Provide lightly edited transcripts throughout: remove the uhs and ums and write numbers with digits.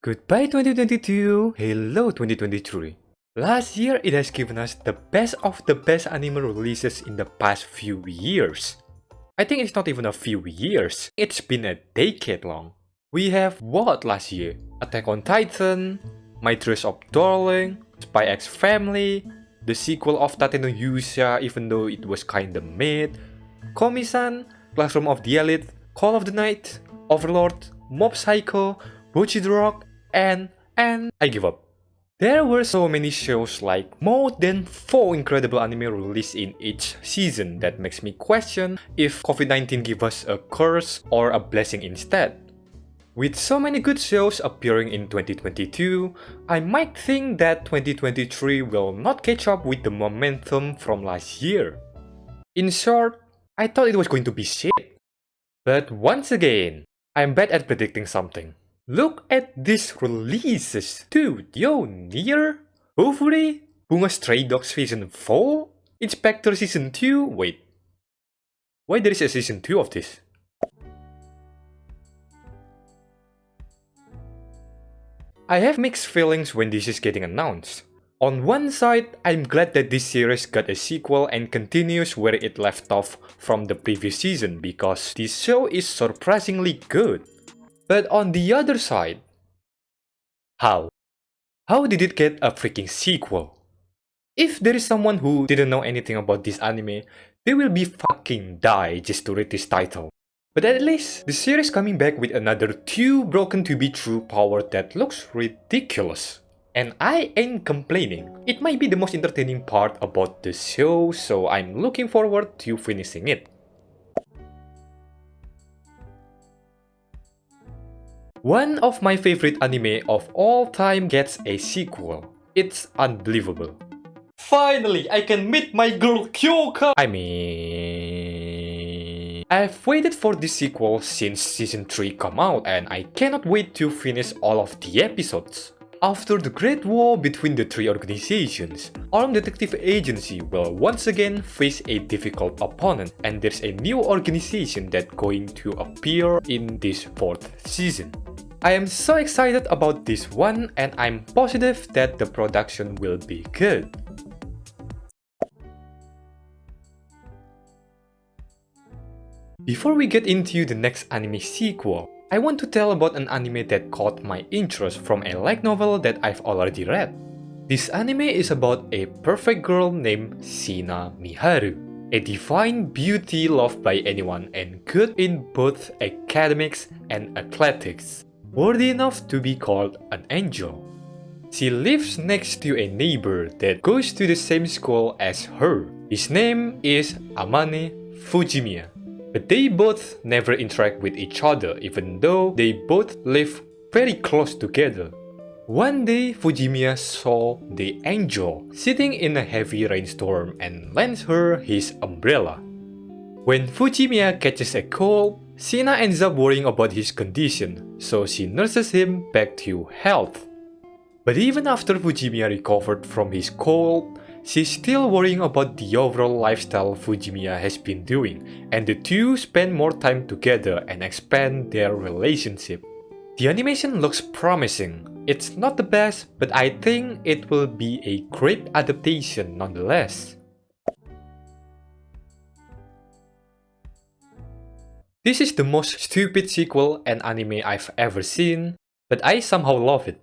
Goodbye 2022, hello 2023. Last year it has given us the best of the best anime releases in the past few years. I think it's not even a few years, it's been a decade long. We have what last year? Attack on Titan, My Dress Up Darling, Spy X Family, the sequel of Tate no Yusha even though it was kinda mid, Komi-san, Classroom of the Elite, Call of the Night, Overlord, Mob Psycho, Bocchi the Rock, and I give up. There were so many shows, like more than 4 incredible anime released in each season, that makes me question if COVID-19 gave us a curse or a blessing instead. With so many good shows appearing in 2022, I might think that 2023 will not catch up with the momentum from last year. In short, I thought it was going to be shit. But once again, I'm bad at predicting something. Look at these releases, dude, yo, Nier, Hopefully, Bunga Stray Dogs Season 4, Inspector Season 2, wait. Why there is a Season 2 of this? I have mixed feelings when this is getting announced. On one side, I'm glad that this series got a sequel and continues where it left off from the previous season because this show is surprisingly good. But on the other side, how? How did it get a freaking sequel? If there is someone who didn't know anything about this anime, they will be fucking die just to read this title. But at least, the series coming back with another too broken to be true power that looks ridiculous. And I ain't complaining. It might be the most entertaining part about the show, so I'm looking forward to finishing it. One of my favorite anime of all time gets a sequel. It's unbelievable. Finally, I can meet my girl Kyoka! I've waited for this sequel since season 3 come out and I cannot wait to finish all of the episodes. After the Great War between the three organizations, Armed Detective Agency will once again face a difficult opponent, and there's a new organization that's going to appear in this 4th season. I am so excited about this one and I'm positive that the production will be good. Before we get into the next anime sequel, I want to tell about an anime that caught my interest from a light novel that I've already read. This anime is about a perfect girl named Shina Miharu, a divine beauty loved by anyone and good in both academics and athletics, worthy enough to be called an angel. She lives next to a neighbor that goes to the same school as her. His name is Amane Fujimiya. But they both never interact with each other even though they both live very close together. One day, Fujimiya saw the angel sitting in a heavy rainstorm and lends her his umbrella. When Fujimiya catches a cold, Shina ends up worrying about his condition, so she nurses him back to health. But even after Fujimiya recovered from his cold, she's still worrying about the overall lifestyle Fujimiya has been doing, and the two spend more time together and expand their relationship. The animation looks promising. It's not the best, but I think it will be a great adaptation nonetheless. This is the most stupid sequel and anime I've ever seen, but I somehow love it.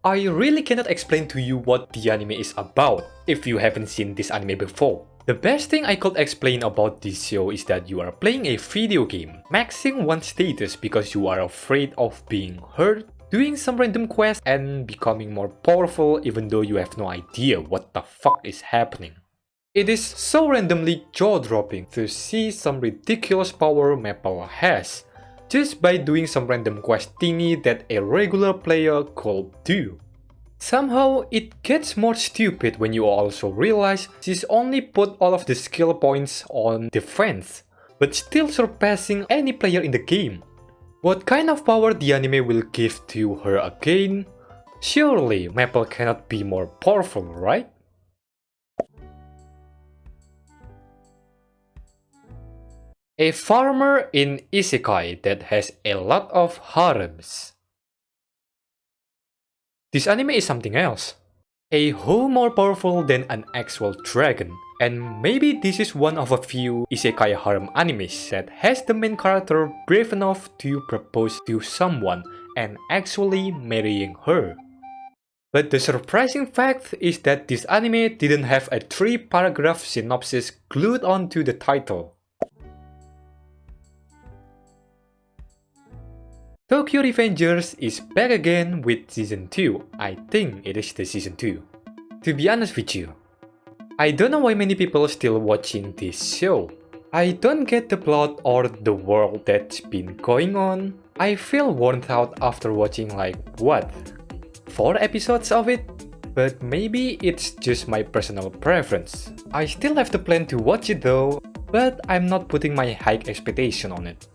I really cannot explain to you what the anime is about if you haven't seen this anime before. The best thing I could explain about this show is that you are playing a video game, maxing one status because you are afraid of being hurt, doing some random quests, and becoming more powerful even though you have no idea what the fuck is happening. It is so randomly jaw-dropping to see some ridiculous power Maple has, just by doing some random quest thingy that a regular player could do. Somehow, it gets more stupid when you also realize she's only put all of the skill points on defense, but still surpassing any player in the game. What kind of power the anime will give to her again? Surely Maple cannot be more powerful, right? A farmer in Isekai that has a lot of harems. This anime is something else. A whole more powerful than an actual dragon. And maybe this is one of a few isekai harem animes that has the main character brave enough to propose to someone and actually marrying her. But the surprising fact is that this anime didn't have a 3-paragraph synopsis glued onto the title. Tokyo Revengers is back again with Season 2. I think it is the Season 2. To be honest with you, I don't know why many people are still watching this show. I don't get the plot or the world that's been going on. I feel worn out after watching like, what? 4 episodes of it? But maybe it's just my personal preference. I still have the plan to watch it though, but I'm not putting my high expectation on it.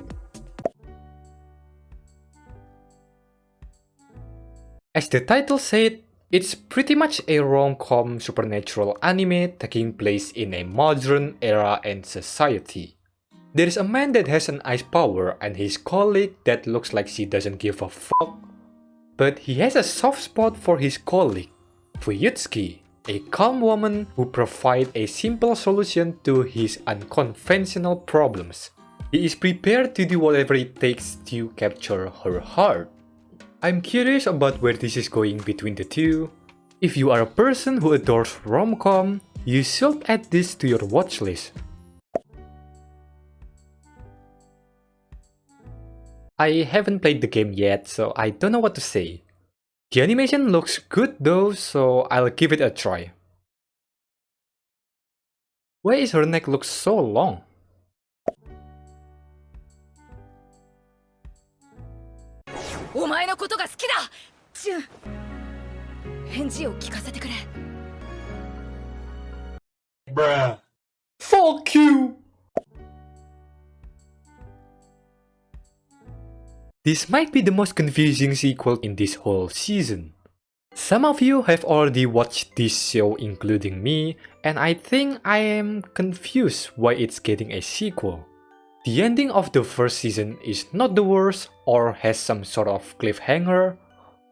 As the title said, it's pretty much a rom-com supernatural anime taking place in a modern era and society. There's a man that has an ice power and his colleague that looks like she doesn't give a fuck. But he has a soft spot for his colleague, Fuyutsuki, a calm woman who provides a simple solution to his unconventional problems. He is prepared to do whatever it takes to capture her heart. I'm curious about where this is going between the two. If you are a person who adores rom-com, you should add this to your watchlist. I haven't played the game yet, so I don't know what to say. The animation looks good though, so I'll give it a try. Why is her neck look so long? お前のことが好きだジュン返事を聞かせてくれ Bruh. Fuck you! This might be the most confusing sequel in this whole season. Some of you have already watched this show including me, and I think I am confused why it's getting a sequel. The ending of the first season is not the worst or has some sort of cliffhanger.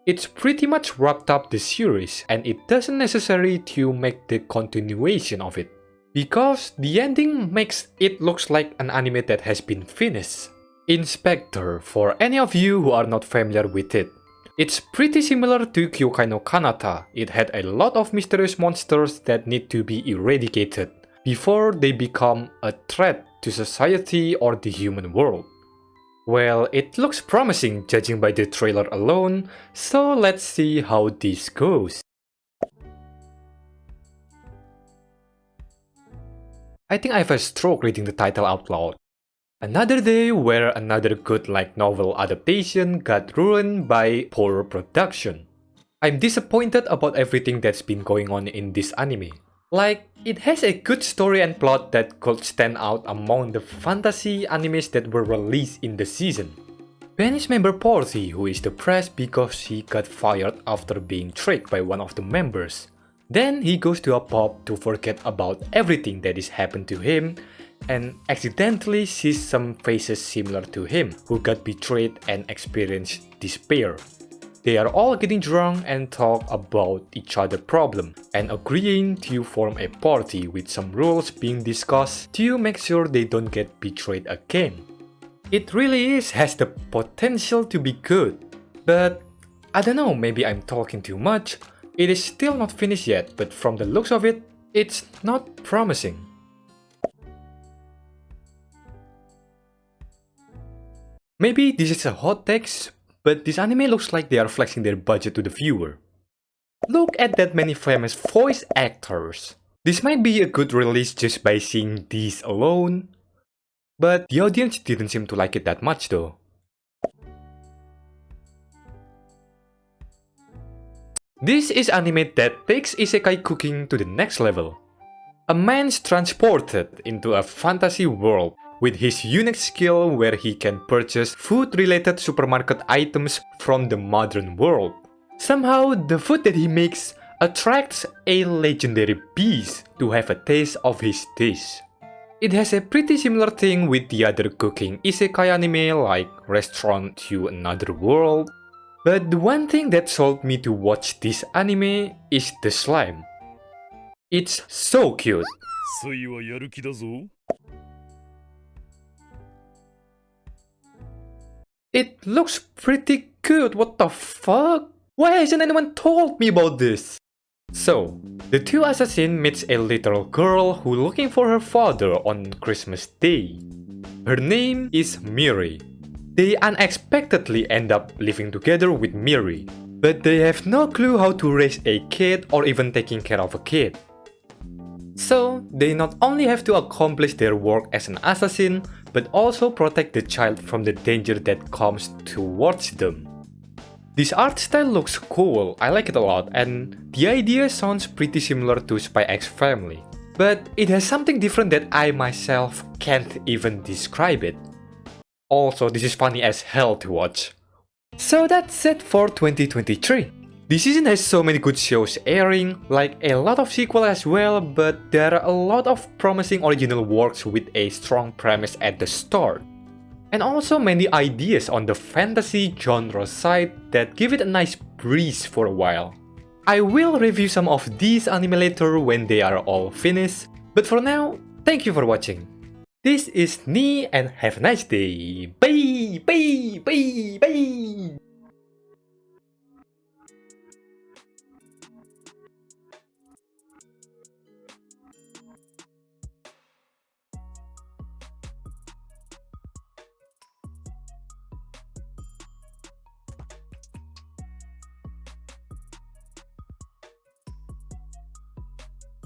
It's pretty much wrapped up the series and it doesn't necessarily to make the continuation of it. Because the ending makes it looks like an anime that has been finished. Inspector, for any of you who are not familiar with it. It's pretty similar to Kyokai no Kanata. It had a lot of mysterious monsters that need to be eradicated before they become a threat to society or the human world. Well, it looks promising judging by the trailer alone, so let's see how this goes. I think I have a stroke reading the title out loud. Another day where another good light novel adaptation got ruined by poor production. I'm disappointed about everything that's been going on in this anime. Like, it has a good story and plot that could stand out among the fantasy animes that were released in the season. Banished member Porty, who is depressed because he got fired after being tricked by one of the members. Then he goes to a pub to forget about everything that has happened to him and accidentally sees some faces similar to him who got betrayed and experienced despair. They are all getting drunk and talk about each other's problem and agreeing to form a party with some rules being discussed to make sure they don't get betrayed again. It really has the potential to be good, but I don't know, maybe I'm talking too much. It is still not finished yet, but from the looks of it, it's not promising. Maybe this is a hot text, but this anime looks like they are flexing their budget to the viewer. Look at that many famous voice actors. This might be a good release just by seeing these alone, but the audience didn't seem to like it that much though. This is anime that takes isekai cooking to the next level. A man's transported into a fantasy world with his unique skill where he can purchase food-related supermarket items from the modern world. Somehow, the food that he makes attracts a legendary beast to have a taste of his dish. It has a pretty similar thing with the other cooking isekai anime like Restaurant to Another World, But the one thing that sold me to watch this anime is the slime. It's so cute. ソイはやる気だぞ。 It looks pretty good, what the fuck? Why hasn't anyone told me about this? So, the two assassins meets a little girl who looking for her father on Christmas Day. Her name is Miri. They unexpectedly end up living together with Miri, but they have no clue how to raise a kid or even taking care of a kid. So, they not only have to accomplish their work as an assassin, but also protect the child from the danger that comes towards them. This art style looks cool, I like it a lot, and the idea sounds pretty similar to Spy X Family. But it has something different that I myself can't even describe it. Also, this is funny as hell to watch. So that's it for 2023. This season has so many good shows airing, like a lot of sequels as well, but there are a lot of promising original works with a strong premise at the start. And also many ideas on the fantasy genre side that give it a nice breeze for a while. I will review some of these anime later when they are all finished, but for now, thank you for watching. This is Nee and have a nice day. Bye, bye, bye, bye.